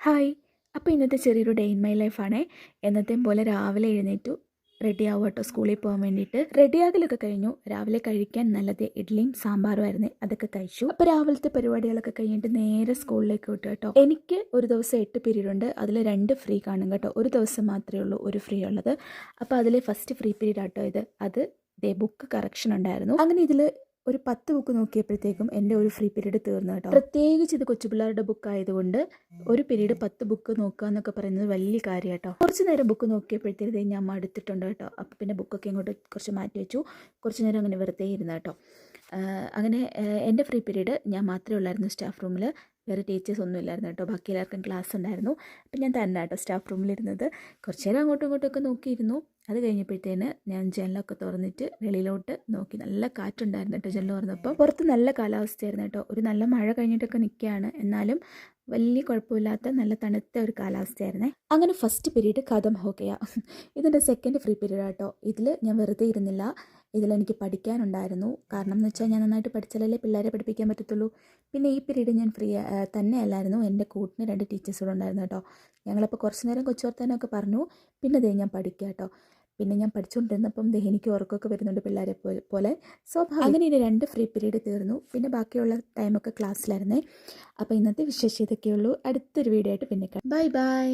Hi. അപ്പോൾ ഇന്നത്തെ ചെറിയൊരു ഡേ ഇൻ മൈ ലൈഫാണേ. എന്നത്തെയും പോലെ രാവിലെ എഴുന്നേറ്റു റെഡി ആവുക കേട്ടോ സ്കൂളിൽ പോകാൻ വേണ്ടിയിട്ട്. റെഡിയാകലൊക്കെ കഴിഞ്ഞു. രാവിലെ കഴിക്കാൻ നല്ലത് ഇഡ്ഡലിയും സാമ്പാറും ആയിരുന്നു. അതൊക്കെ കഴിച്ചു. അപ്പോൾ രാവിലത്തെ പരിപാടികളൊക്കെ കഴിഞ്ഞിട്ട് നേരെ സ്കൂളിലേക്ക് വിട്ടു കേട്ടോ. എനിക്ക് ഒരു ദിവസം 8 പീരീഡ് ഉണ്ട്. അതിൽ 2 ഫ്രീ കാണും കേട്ടോ. ഒരു ദിവസം മാത്രമേ ഉള്ളൂ ഒരു ഫ്രീ ഉള്ളത്. അപ്പോൾ അതിൽ ഫസ്റ്റ് ഫ്രീ പീരീഡ് ആട്ടോ ഇത്. അത് ബുക്ക് കറക്ഷൻ ഉണ്ടായിരുന്നു. അങ്ങനെ ഇതിൽ ഒരു 10 ബുക്ക് നോക്കിയപ്പോഴത്തേക്കും എൻ്റെ ഒരു ഫ്രീ പീരീഡ് തീർന്നു കേട്ടോ. പ്രത്യേകിച്ച് ഇത് കൊച്ചു പിള്ളേരുടെ ബുക്ക് ആയതുകൊണ്ട് ഒരു പീരീഡ് 10 ബുക്ക് നോക്കുക എന്നൊക്കെ പറയുന്നത് വലിയ കാര്യം കേട്ടോ. കുറച്ച് നേരം ബുക്ക് നോക്കിയപ്പോഴത്തേക്കും ഞാൻ മടുത്തിട്ടുണ്ട് കേട്ടോ. അപ്പോൾ പിന്നെ ബുക്കൊക്കെ ഇങ്ങോട്ട് കുറച്ച് മാറ്റി വെച്ചു. കുറച്ച് നേരം അങ്ങനെ വെറുതെ ഇരുന്നു കേട്ടോ. അങ്ങനെ എൻ്റെ ഫ്രീ പീരീഡ് ഞാൻ മാത്രമേ ഉള്ളായിരുന്നു സ്റ്റാഫ് റൂമിൽ. വേറെ ടീച്ചേഴ്സ് ഒന്നും ഇല്ലായിരുന്നു കേട്ടോ. ബാക്കി എല്ലാവർക്കും ക്ലാസ് ഉണ്ടായിരുന്നു. അപ്പം ഞാൻ തന്നെ കേട്ടോ സ്റ്റാഫ് റൂമിലിരുന്നത്. കുറച്ച് നേരം അങ്ങോട്ടും ഇങ്ങോട്ടുമൊക്കെ നോക്കിയിരുന്നു. അത് കഴിഞ്ഞപ്പോഴത്തേന് ഞാൻ ജനലൊക്കെ തുറന്നിട്ട് വെളിയിലോട്ട് നോക്കി. നല്ല കാറ്റുണ്ടായിരുന്നു കേട്ടോ ജനൽ തുറന്നപ്പോൾ. പുറത്ത് നല്ല കാലാവസ്ഥയായിരുന്നു കേട്ടോ. ഒരു നല്ല മഴ കഴിഞ്ഞിട്ടൊക്കെ നിൽക്കുകയാണ്. എന്നാലും വലിയ കുഴപ്പമില്ലാത്ത നല്ല തണുത്ത ഒരു കാലാവസ്ഥയായിരുന്നേ. അങ്ങനെ ഫസ്റ്റ് പീരീഡ് ഖതം ഹോ ഗയ. ഇതിൻ്റെ സെക്കൻഡ് ഫ്രീ പീരീഡ് കേട്ടോ. ഇതിൽ ഞാൻ വെറുതെ ഇരുന്നില്ല. ഇതിലെനിക്ക് പഠിക്കാനുണ്ടായിരുന്നു. കാരണം എന്ന് വെച്ചാൽ ഞാൻ നന്നായിട്ട് പഠിച്ചാലല്ലേ പിള്ളേരെ പഠിപ്പിക്കാൻ പറ്റത്തുള്ളൂ. പിന്നെ ഈ പീരീഡ് ഞാൻ ഫ്രീ തന്നെ അല്ലായിരുന്നു. എൻ്റെ കൂട്ടിന് 2 ടീച്ചേഴ്സുകൂടെ ഉണ്ടായിരുന്നു കേട്ടോ. ഞങ്ങളപ്പോൾ കുറച്ച് നേരം കൊച്ചു വർത്താനമൊക്കെ പറഞ്ഞു. പിന്നെ ദേ ഞാൻ പഠിക്കുക കേട്ടോ. പിന്നെ ഞാൻ പഠിച്ചുകൊണ്ടിരുന്നപ്പം എനിക്ക് ഉറക്കമൊക്കെ വരുന്നുണ്ട് പിള്ളേരെ പോലെ സ്വാഭാവികം. അങ്ങനെ ഇനി 2 ഫ്രീ പീരീഡ് തീർന്നു. പിന്നെ ബാക്കിയുള്ള ടൈമൊക്കെ ക്ലാസ്സിലായിരുന്നേ. അപ്പോൾ ഇന്നത്തെ വിശേഷം ഇതൊക്കെയുള്ളൂ. അടുത്തൊരു വീഡിയോ ആയിട്ട് പിന്നെ കാണാം. Bye bye.